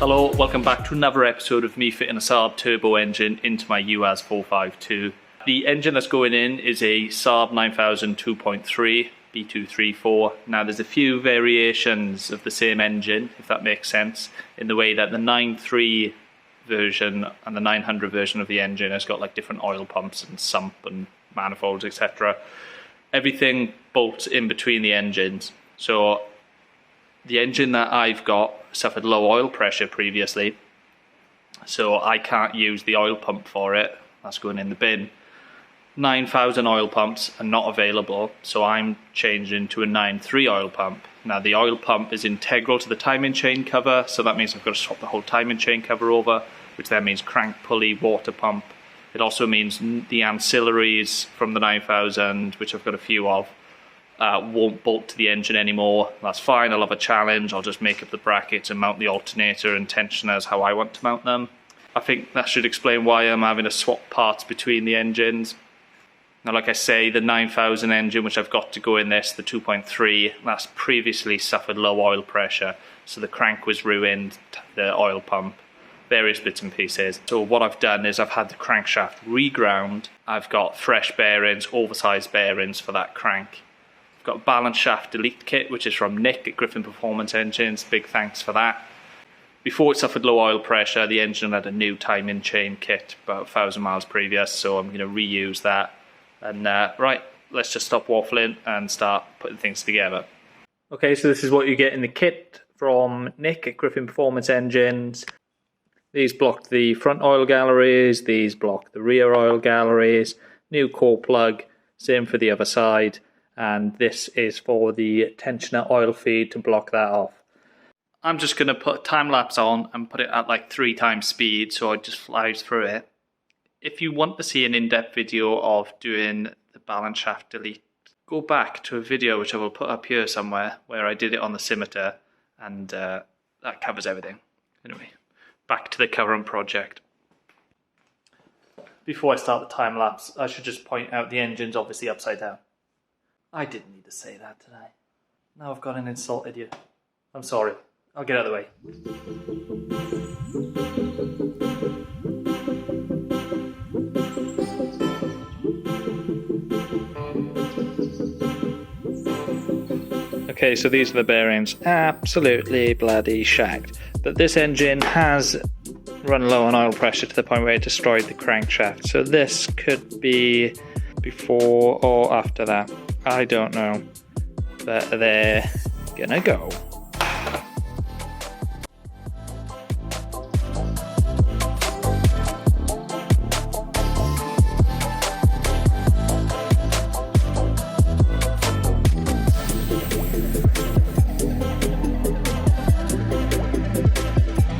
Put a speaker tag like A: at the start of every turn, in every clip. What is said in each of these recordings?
A: Hello, welcome back to another episode of me fitting a Saab turbo engine into my UAZ 452. The engine that's going in is a Saab 9000 2.3 B234. Now there's a few variations of the same engine, if that makes sense, in the way that the 9.3 version and the 900 version of the engine has got like different oil pumps and sump and manifolds, etc. Everything bolts in between the engines. So the engine that I've got suffered low oil pressure previously, so I can't use the oil pump for it. That's going in the bin. 9000 oil pumps are not available, so I'm changing to a 9.3 oil pump. Now the oil pump is integral to the timing chain cover, so that means I've got to swap the whole timing chain cover over, which then means crank pulley, water pump. It also means the ancillaries from the 9000, which I've got a few of, won't bolt to the engine anymore. That's fine, I'll have a challenge. I'll just make up the brackets and mount the alternator and tensioners how I want to mount them. I think that should explain why I'm having to swap parts between the engines. Now, like I say, the 9000 engine, which I've got to go in this, the 2.3, that's previously suffered low oil pressure, so the crank was ruined, the oil pump, various bits and pieces. So what I've done is I've had the crankshaft reground. I've got fresh bearings, oversized bearings for that crank. I've got a balance shaft delete kit, which is from Nick at Griffin Performance Engines. Big thanks for that. Before it suffered low oil pressure, the engine had a new timing chain kit about 1,000 miles previous, so I'm going to reuse that. And right, let's just stop waffling and start putting things together. Okay, so this is what you get in the kit from Nick at Griffin Performance Engines. These block the front oil galleries, these block the rear oil galleries, new core plug, same for the other side, and this is for the tensioner oil feed to block that off. I'm just going to put time lapse on and put it at like 3 times speed so it just flies through it. If you want to see an in-depth video of doing the balance shaft delete, go back to a video which I will put up here somewhere where I did it on the scimitar, and that covers everything. Anyway, back to the current project. Before I start the time lapse, I should just point out the engine's obviously upside down. I didn't need to say that, did I? Now I've gone and insulted you. I'm sorry. I'll get out of the way. Okay, so these are the bearings. Absolutely bloody shagged. But this engine has run low on oil pressure to the point where it destroyed the crankshaft. So this could be before or after that. I don't know. But they're gonna go.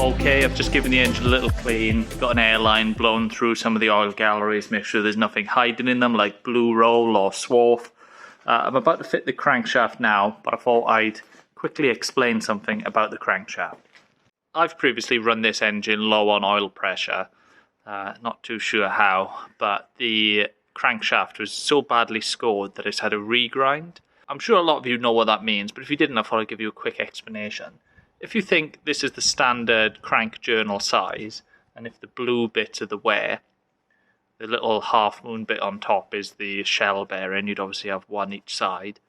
A: Okay, I've just given the engine a little clean, got an airline blown through some of the oil galleries, make sure there's nothing hiding in them like blue roll or swarf. I'm about to fit the crankshaft now, but I thought I'd quickly explain something about the crankshaft. I've previously run this engine low on oil pressure, not too sure how, but the crankshaft was so badly scored that it's had a regrind. I'm sure a lot of you know what that means, but if you didn't, I thought I'd give you a quick explanation. If you think this is the standard crank journal size, and if the blue bits are the wear, the little half moon bit on top is the shell bearing, you'd obviously have one each side.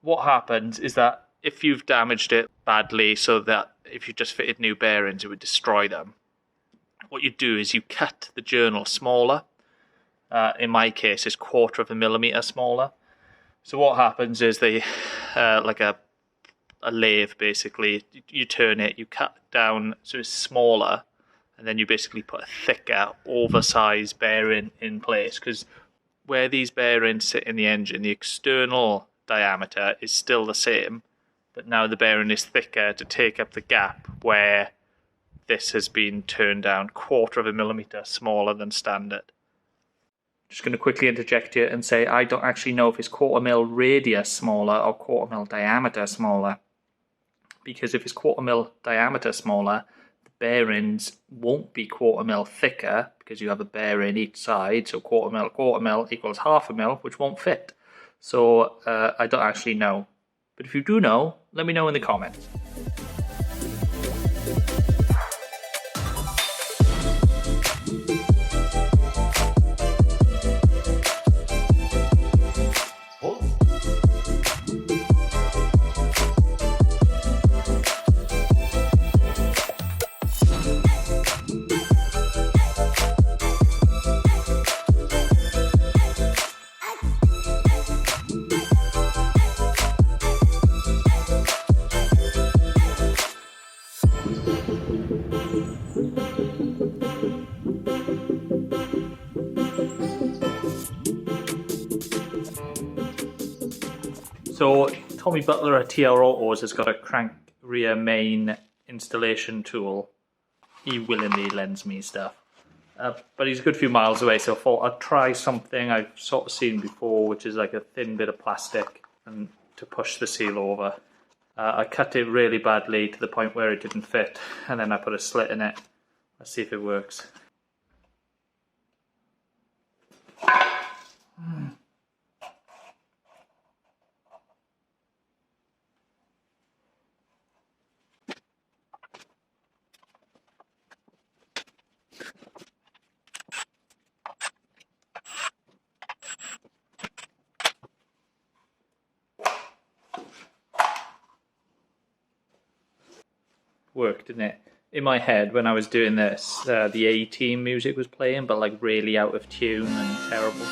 A: What happens is that if you've damaged it badly so that if you just fitted new bearings it would destroy them, what you do is you cut the journal smaller. In my case it's 1/4 millimeter smaller. So what happens is they, like a lathe basically, you turn it, you cut down so it's smaller, and then you basically put a thicker, oversized bearing in place, because where these bearings sit in the engine, the external diameter is still the same, but now the bearing is thicker to take up the gap where this has been turned down 1/4 millimeter smaller than standard. Just going to quickly interject here and say I don't actually know if it's 1/4 mil radius smaller or 1/4 mil diameter smaller, because if it's 1/4 mil diameter smaller, bearings won't be 1/4 mil thicker because you have a bearing each side, so 1/4 mil equals 1/2 mil, which won't fit. So I don't actually know. But if you do know, let me know in the comments. So Tommy Butler at TR Autos has got a crank rear main installation tool. He willingly lends me stuff. But he's a good few miles away, so I thought I'd try something I've sort of seen before, which is like a thin bit of plastic and to push the seal over. I cut it really badly to the point where it didn't fit, and then I put a slit in it. Let's see if it works. Worked, didn't it? In my head, when I was doing this, the A-Team music was playing, but like really out of tune and terrible.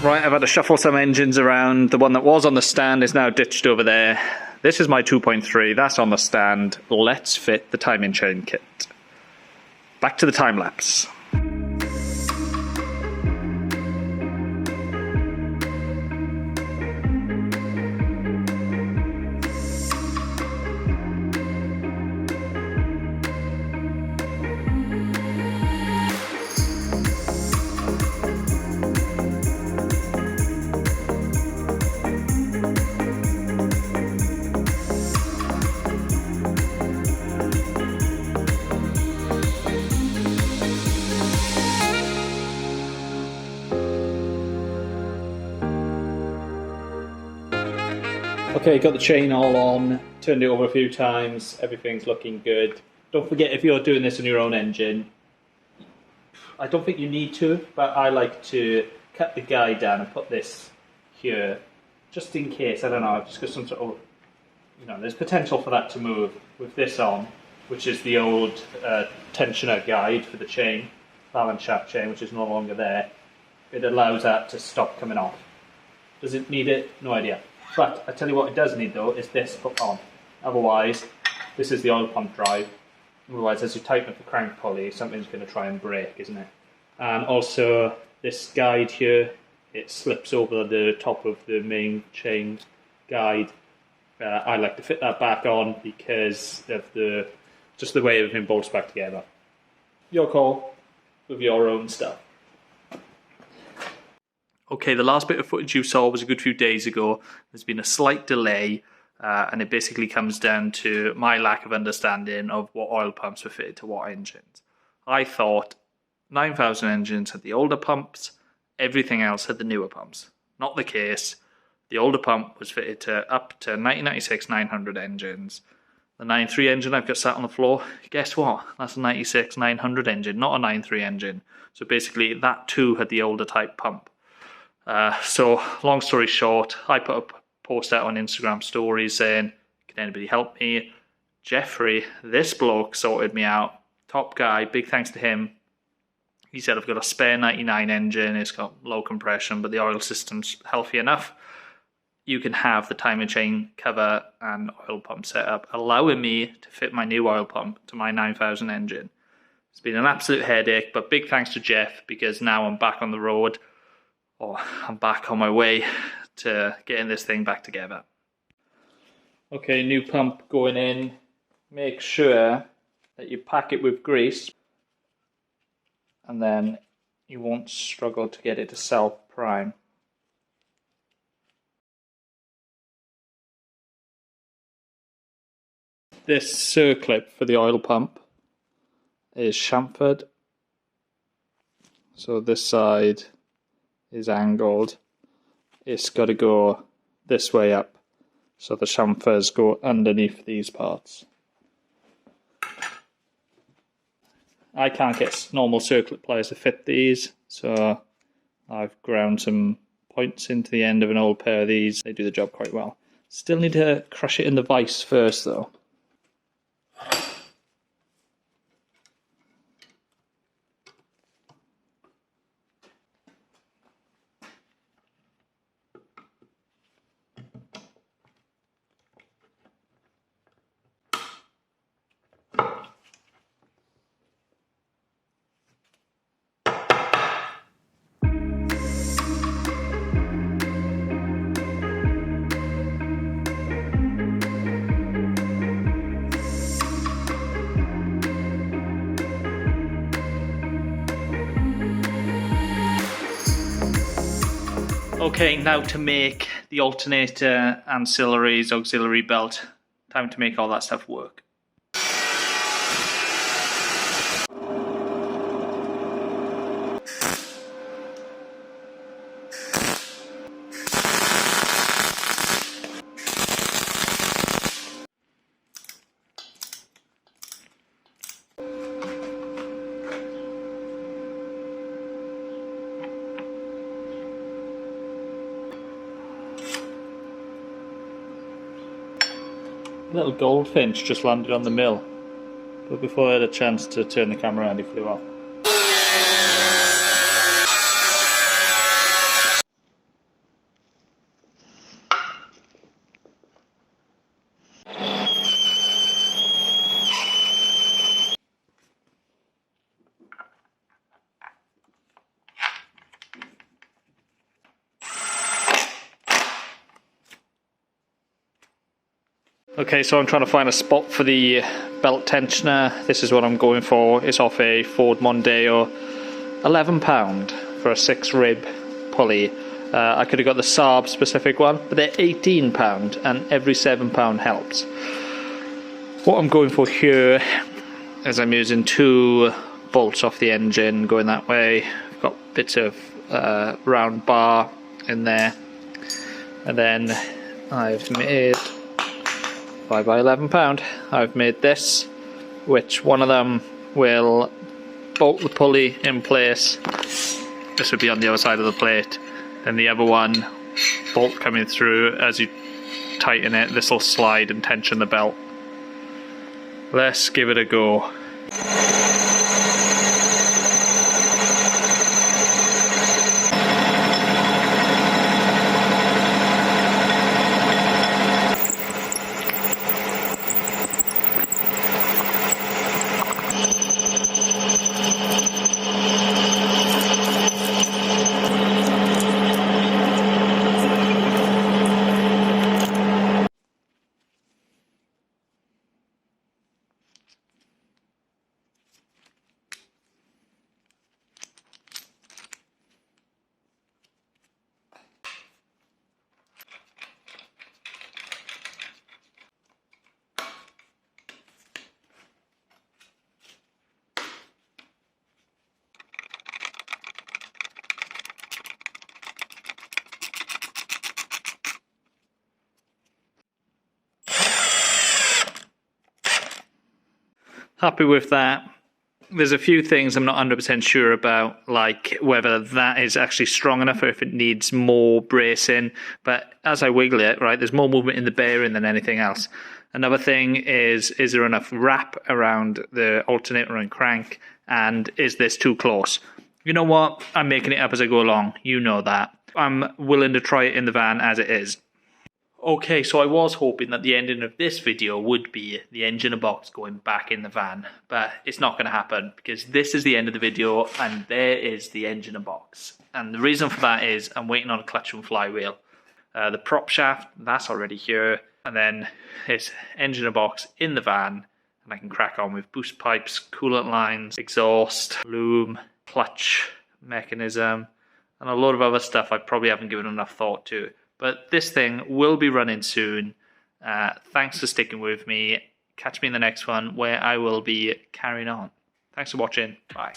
A: Right, I've had to shuffle some engines around. The one that was on the stand is now ditched over there. This is my 2.3, that's on the stand. Let's fit the timing chain kit. Back to the time lapse. Okay, got the chain all on, turned it over a few times, everything's looking good. Don't forget, if you're doing this on your own engine, I don't think you need to, but I like to cut the guide down and put this here, just in case, I don't know, I've just got some sort of, you know, there's potential for that to move with this on, which is the old tensioner guide for the chain, balance shaft chain, which is no longer there. It allows that to stop coming off. Does it need it? No idea. But I tell you what it does need though, is this put on. Otherwise, this is the oil pump drive. Otherwise, as you tighten up the crank pulley, something's going to try and break, isn't it? And also, this guide here, it slips over the top of the main chain guide. I like to fit that back on because of just the way everything bolts back together. Your call with your own stuff. Okay, the last bit of footage you saw was a good few days ago. There's been a slight delay, and it basically comes down to my lack of understanding of what oil pumps were fitted to what engines. I thought 9000 engines had the older pumps, everything else had the newer pumps. Not the case. The older pump was fitted to up to 1996 900 engines. The 93 engine I've got sat on the floor, guess what? That's a 96 900 engine, not a 93 engine. So basically that too had the older type pump. So long story short, I put a post out on Instagram stories saying, can anybody help me? Jeffrey, this bloke, sorted me out. Top guy, big thanks to him. He said, I've got a spare 99 engine, it's got low compression, but the oil system's healthy enough. You can have the timing chain cover and oil pump setup, allowing me to fit my new oil pump to my 9000 engine. It's been an absolute headache, but big thanks to Jeff, because now I'm back on the road. I'm back on my way to getting this thing back together. Okay, new pump going in. Make sure that you pack it with grease, and then you won't struggle to get it to self-prime. This circlip for the oil pump is chamfered. So this side is angled. It's got to go this way up, so the chamfers go underneath these parts. I can't get normal circlip pliers to fit these, so I've ground some points into the end of an old pair of these. They do the job quite well. Still need to crush it in the vise first though. Okay, now to make the alternator, ancillaries, auxiliary belt. Time to make all that stuff work. Little goldfinch just landed on the mill, but before I had a chance to turn the camera around, he flew off. Okay, so I'm trying to find a spot for the belt tensioner. This is what I'm going for. It's off a Ford Mondeo. £11 for a 6-rib pulley. I could have got the Saab specific one, but they're £18 and every £7 helps. What I'm going for here is I'm using 2 bolts off the engine going that way. I've got bits of round bar in there, and then I've made 5 by £11. I've made this, which one of them will bolt the pulley in place. This would be on the other side of the plate. Then the other one, bolt coming through. As you tighten it, this will slide and tension the belt. Let's give it a go. Happy with that. There's a few things I'm not 100% sure about, like whether that is actually strong enough or if it needs more bracing. But as I wiggle it, right, there's more movement in the bearing than anything else. Another thing is there enough wrap around the alternator and crank? And is this too close? You know what? I'm making it up as I go along. You know that. I'm willing to try it in the van as it is. Okay, so I was hoping that the ending of this video would be the engine and box going back in the van, but it's not going to happen because this is the end of the video and there is the engine and box. And the reason for that is I'm waiting on a clutch and flywheel. The prop shaft, that's already here, and then it's engine and box in the van, and I can crack on with boost pipes, coolant lines, exhaust, loom, clutch mechanism, and a lot of other stuff I probably haven't given enough thought to. But this thing will be running soon. Thanks for sticking with me. Catch me in the next one where I will be carrying on. Thanks for watching. Bye.